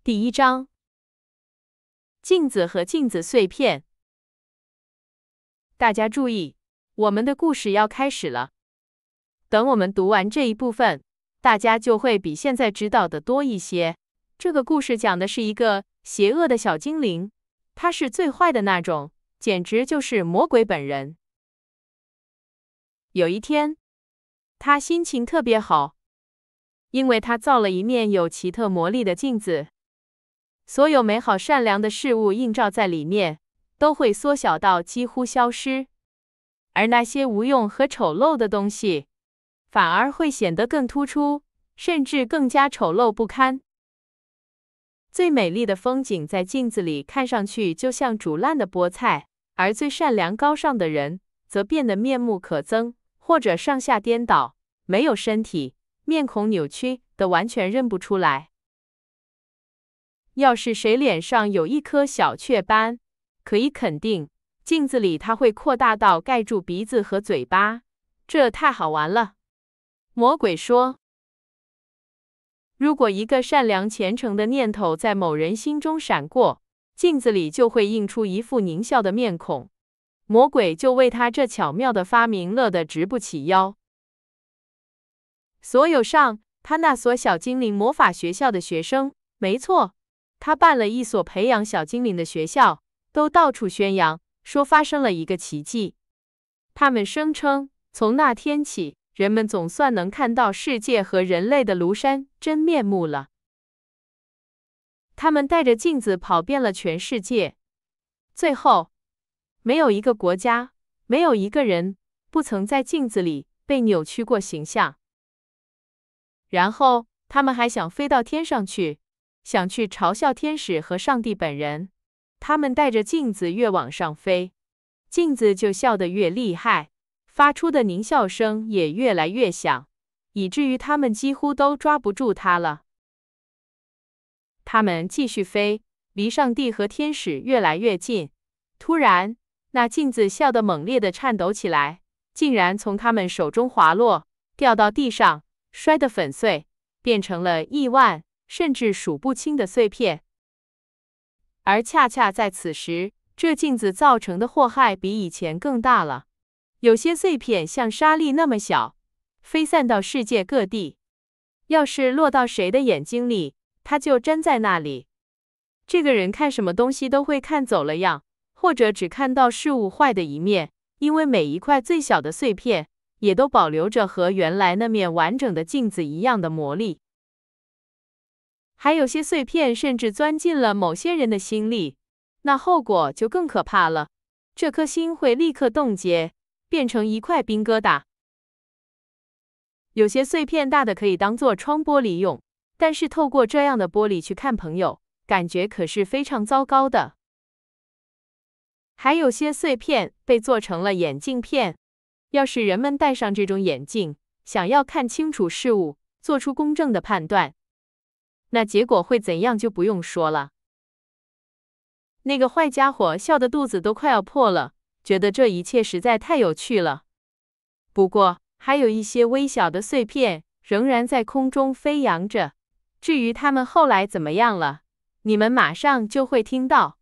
第一章，鏡子和鏡子碎片。大家注意，我們的故事要開始了。等我們讀完這一部分，大家就會比現在知道的多一些。這個故事講的是一個邪惡的小精靈，他是最壞的那種，簡直就是魔鬼本人。有一天，他心情特別好，因為他造了一面有奇特魔力的鏡子。所有美好善良的事物映照在裡面，都會縮小到幾乎消失，而那些無用和醜陋的東西，反而會顯得更突出，甚至更加醜陋不堪。最美麗的風景在鏡子裡看上去就像煮爛的菠菜，而最善良高尚的人則變得面目可憎，或者上下顛倒，沒有身體，面孔扭曲的完全認不出來。要是誰臉上有一顆小雀斑，可以肯定，鏡子裡它會擴大到蓋住鼻子和嘴巴，這太好玩了。魔鬼說，如果一個善良虔誠的念頭在某人心中閃過，鏡子裡就會映出一副獰笑的面孔。魔鬼就為他這巧妙的發明樂得直不起腰。所有上他那所小精靈魔法學校的學生，沒錯，他辦了一所培養小精靈的學校，都到處宣揚，說發生了一個奇蹟。他們聲稱，從那天起，人們總算能看到世界和人類的廬山真面目了。他們帶着鏡子跑遍了全世界，最後，沒有一個國家，沒有一個人，不曾在鏡子裡被扭曲過形象。然後，他們還想飛到天上去，想去嘲笑天使和上帝本人。他們帶着鏡子越往上飛，鏡子就笑得越厲害，發出的獰笑聲也越來越響，以至於他們幾乎都抓不住它了。他們繼續飛，離上帝和天使越來越近。突然，那鏡子笑得猛烈地顫抖起來，竟然從他們手中滑落，掉到地上，摔得粉碎，變成了億萬甚至數不清的碎片。而恰恰在此時，這鏡子造成的禍害比以前更大了。有些碎片像沙粒那麼小，飛散到世界各地。要是落到誰的眼睛裡，他就粘在那裡。這個人看什麼東西都會看走了樣，或者只看到事物壞的一面，因為每一塊最小的碎片也都保留着和原來那面完整的鏡子一樣的魔力。還有些碎片甚至鑽進了某些人的心裡，那後果就更可怕了。這顆心會立刻凍結，變成一塊冰疙瘩。有些碎片大的可以當做窗玻璃用，但是透過這樣的玻璃去看朋友，感覺可是非常糟糕的。還有些碎片被做成了眼鏡片，要是人們戴上這種眼鏡，想要看清楚事物，做出公正的判斷，那結果會怎樣就不用說了。那個壞家伙笑得肚子都快要破了，覺得這一切實在太有趣了。不過，還有一些微小的碎片仍然在空中飛揚着，至於它們後來怎麼樣了，你們馬上就會聽到。